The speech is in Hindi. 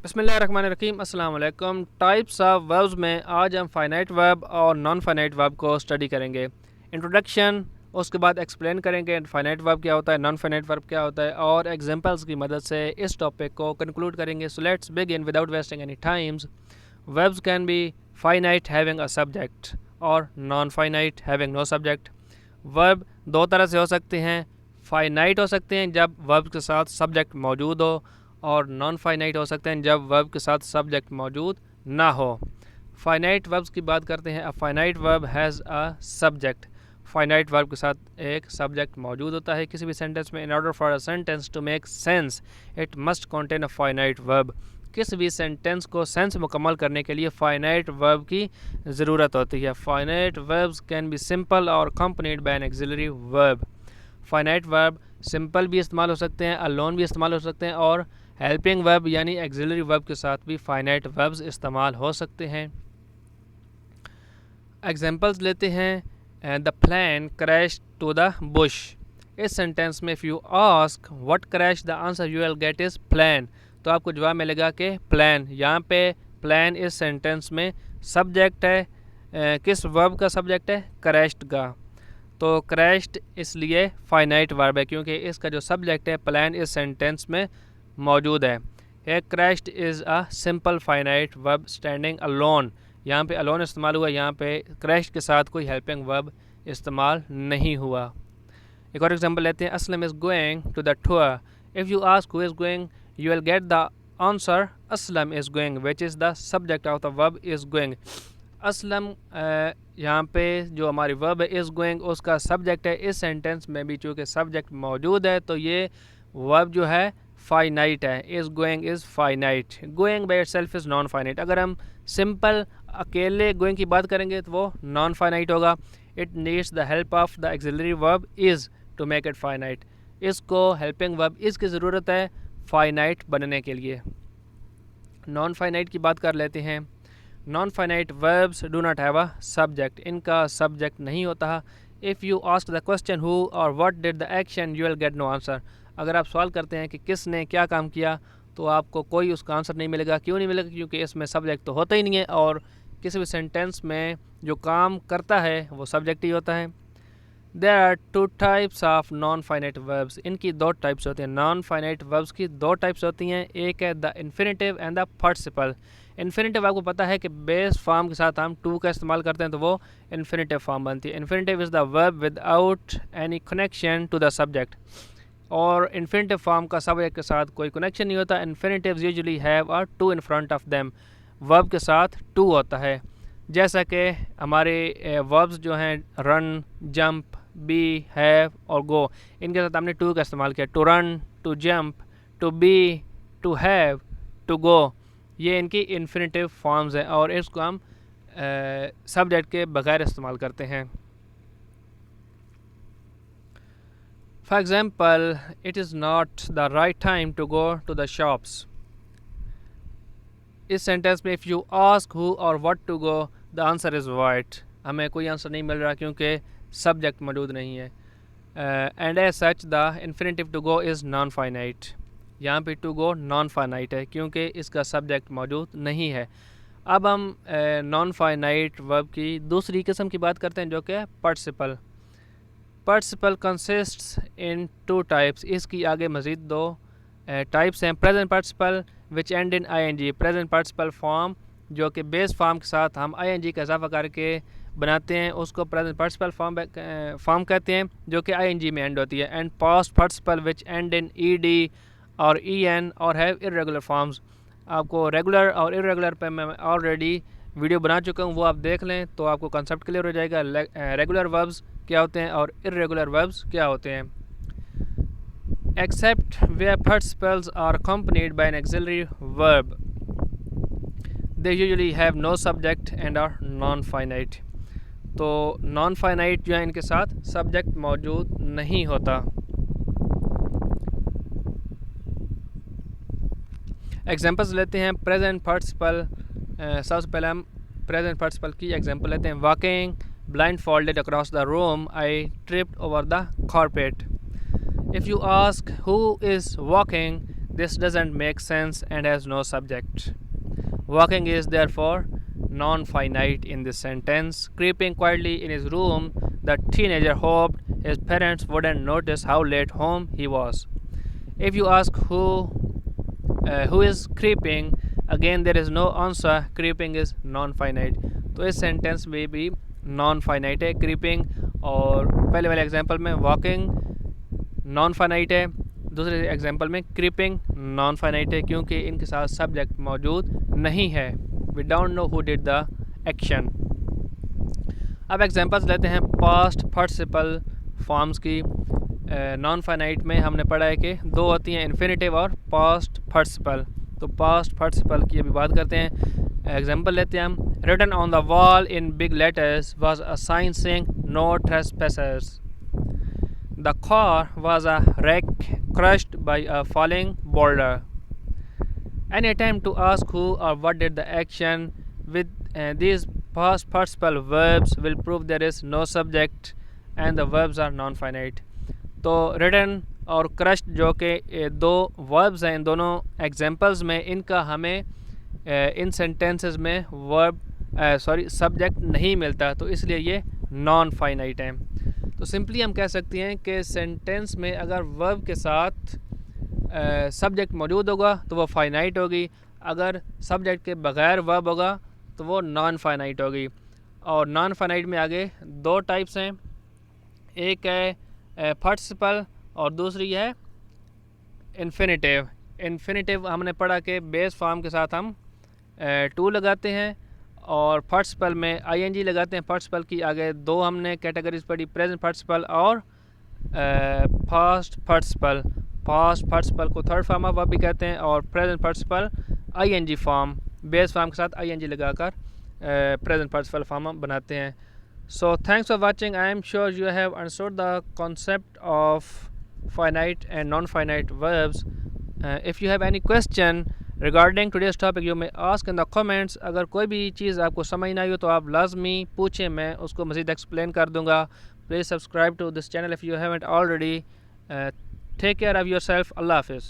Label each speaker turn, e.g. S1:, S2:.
S1: बिस्मिल्लाहिर्रहमानिर्रहीम अस्सलाम वालेकुम। टाइप्स ऑफ वर्ब्स में आज हम फाइनाइट वर्ब और नॉन फाइनाइट वर्ब को स्टडी करेंगे। इंट्रोडक्शन, उसके बाद एक्सप्लेन करेंगे फाइनाइट वर्ब क्या होता है, नॉन फाइनाइट वर्ब क्या होता है, और एग्जांपल्स की मदद से इस टॉपिक को कंक्लूड करेंगे। So let's begin without wasting any times. Verbs can be finite having a subject और non finite having no subject. Verb दो तरह से हो सकते हैं। फाइनाइट हो सकते हैं जब वर्ब के साथ सब्जेक्ट मौजूद हो, और नॉन फाइनाइट हो सकते हैं जब वर्ब के साथ सब्जेक्ट मौजूद ना हो। फाइनाइट वर्ब्स की बात करते हैं। अ finite verb has a subject. Finite verb के साथ एक सब्जेक्ट मौजूद होता है किसी भी सेंटेंस में। In order for a sentence to make sense it must contain a finite verb. किसी भी सेंटेंस को सेंस मुकम्मल करने के लिए फाइनाइट वर्ब की ज़रूरत होती है। Finite verbs can be simple और accompanied by an auxiliary verb. Finite verb simple भी इस्तेमाल हो सकते हैं, अलोन भी इस्तेमाल हो सकते हैं, और हेल्पिंग वर्ब यानी एक्सिलरी वर्ब के साथ भी फाइनाइट वर्ब्स इस्तेमाल हो सकते हैं। एग्जांपल्स लेते हैं। The plane crash to the bush. इस सेंटेंस में if you ask what crash, the answer you will get is plan. तो आपको जवाब मिलेगा कि प्लान। यहाँ पे प्लान इस सेंटेंस में सब्जेक्ट है। किस वर्ब का सब्जेक्ट है? क्रैश्ड का। तो क्रैश्ड इसलिए फाइनाइट वर्ब है क्योंकि इसका जो सब्जेक्ट है प्लान इस सेंटेंस में मौजूद है। A crashed is a simple finite verb standing alone. यहाँ पे अलोन इस्तेमाल हुआ, यहाँ पे क्रैश्ड के साथ कोई हेल्पिंग वर्ब इस्तेमाल नहीं हुआ। एक और एग्जांपल लेते हैं। Aslam is going to the tour. If you ask who is going you will get the answer Aslam is going which is the subject of the verb is going. Aslam यहाँ पे जो हमारी वर्ब है इज़ गोइंग, उसका सब्जेक्ट है। इस सेंटेंस में भी चूँकि सब्जेक्ट मौजूद है तो ये वर्ब जो है फाइनाइट है। Is going is finite. Going by itself is non finite. अगर हम सिंपल अकेले गोइंग की बात करेंगे तो वो नॉन फाइनाइट होगा। It needs the help of the auxiliary verb is to make it finite. इसको हेल्पिंग वर्ब इज़ की ज़रूरत है फाइनाइट बनने के लिए। नॉन फाइनाइट की बात कर लेते हैं। Non finite verbs do not have a subject. इनका सब्जेक्ट नहीं होता। If you ask the question who और what did the action you will get no answer. अगर आप सवाल करते हैं कि किसने क्या काम किया तो आपको कोई उसका आंसर नहीं मिलेगा। क्यों नहीं मिलेगा? क्योंकि इसमें सब्जेक्ट तो होता ही नहीं है, और किसी भी सेंटेंस में जो काम करता है वो सब्जेक्ट ही होता है। There are two types of non finite verbs. इनकी दो टाइप्स होती हैं। नॉन फाइनाइट वर्ब्स की दो टाइप्स होती हैं। एक है the infinitive and the participle. Infinitive आपको पता है कि बेस फॉर्म के साथ हम टू का इस्तेमाल करते हैं तो वो इन्फिनेटिव फॉर्म बनती है। Infinitive is the verb without any connection to the subject. और इन्फिनेटिव फॉर्म का सब्जेक्ट के साथ कोई कनेक्शन नहीं होता। Infinitives usually have a to in front of them. Verb के साथ टू होता है। जैसा कि हमारे वर्ब्स जो हैं रन, जंप, बी, हैव और गो, इनके साथ हमने टू का इस्तेमाल किया। To run, to jump, to be, to have, to go, ये इनकी इन्फिनेटिव फॉर्म्स हैं और इसको हम सब्जेक्ट के बगैर इस्तेमाल करते हैं। For example, it is not the right time to go to the shops. इस सेंटेंस में इफ़ यू आस्क हु और what to go the answer is white. हमें कोई आंसर नहीं मिल रहा क्योंकि सब्जेक्ट मौजूद नहीं है। And as such the infinitive to go is non finite. यहाँ पे टू गो नॉन फाइनाइट है क्योंकि इसका सब्जेक्ट मौजूद नहीं है। अब हम नॉन फाइनाइट वर्ब की दूसरी किस्म की बात करते हैं जो कि participle. Participle consists in two types. इसकी आगे मज़ीद दो टाइप्स हैं। Present participle which end in ING. Present participle form जो कि बेस फॉर्म के साथ हम आईएनजी का इजाफा करके बनाते हैं उसको प्रेजेंट पार्टिसिपल फॉर्म कहते हैं जो कि आईएनजी में एंड होती है। And past participle which end in ED और ईएन और हैव इर्रेगुलर फॉर्म्स। आपको रेगुलर और इर्रेगुलर पे मैं ऑलरेडी वीडियो बना चुका हूँ, वो आप देख लें तो आपको कंसेप्ट क्लियर हो जाएगा। रेगुलर वर्ब्स क्या होते हैं और इर्रेगुलर वर्ब्स क्या होते हैं। Except where participles are accompanied by an auxiliary verb, they usually have no subject and are non-finite। तो नॉन फाइनाइट जो है इनके साथ सब्जेक्ट मौजूद नहीं होता। एग्जांपल्स लेते हैं। प्रेजेंट पार्टिसिपल, सबसे पहले हम प्रेजेंट पार्टिसिपल की एग्जांपल लेते हैं। Walking blind folded across the room I tripped over the carpet. If you ask who is walking This doesn't make sense and has no subject. Walking is therefore non-finite in this sentence. Creeping quietly in his room, the teenager hoped his parents wouldn't notice how late home he was. If you ask who is creeping, again there is no answer. Creeping is non-finite. तो इस सेंटेंस में भी non-finite है creeping, और पहले वाले एग्जांपल में walking non-finite है, दूसरे एग्जांपल में creeping non-finite है क्योंकि इनके साथ सब्जेक्ट मौजूद नहीं है. We don't know who did the action. अब एग्जांपल्स लेते हैं पास्ट पार्टिसिपल फॉर्म्स की. नॉन फाइनाइट में हमने पढ़ा है कि दो होती हैं, इन्फिनेटिव और पास्ट पार्टिसिपल. तो पास्ट पार्टिसिपल की अभी बात करते हैं. एग्जांपल लेते हैं हम. Written on the wall in big letters was a sign saying no trespassers. The car was a wreck crushed by a falling boulder. Any attempt to ask who or what did the action with these past participle verbs will prove there is no subject and the verbs are non-finite. तो written और crushed जो कि दो verbs हैं, इन दोनों examples में इनका हमें इन sentences में verb subject नहीं मिलता, तो इसलिए ये non-finite हैं. तो सिंपली हम कह सकते हैं कि सेंटेंस में अगर वर्ब के साथ सब्जेक्ट मौजूद होगा तो वो फाइनाइट होगी, अगर सब्जेक्ट के बगैर वर्ब होगा तो वो नॉन फाइनाइट होगी. और नॉन फाइनाइट में आगे दो टाइप्स हैं, एक है पार्टिसिपल और दूसरी है इन्फिनेटिव. इन्फिनेटिव हमने पढ़ा कि बेस फॉर्म के साथ हम टू लगाते हैं और पार्टिसिपल में आईएनजी लगाते हैं. पार्टिसिपल की आगे दो हमने कैटेगरीज पढ़ी, प्रेजेंट पार्टिसिपल और पास्ट पार्टिसिपल. पास्ट पार्टिसिपल को थर्ड फॉर्म ऑफ वर्ब भी कहते हैं और present participle ING form, base form के साथ आईएनजी लगाकर प्रेजेंट पार्टिसिपल फॉर्म बनाते हैं. So thanks for watching. I am sure you have understood the concept of finite and non finite verbs. If you have any question regarding today's topic you may ask in the comments. अगर कोई भी चीज़ आपको समझ ना आई हो तो आप लाजमी पूछें, मैं उसको मज़ीद एक्सप्लेन कर दूँगा. Please subscribe to this channel if you haven't already. Take care of yourself. अल्लाह हाफिज़.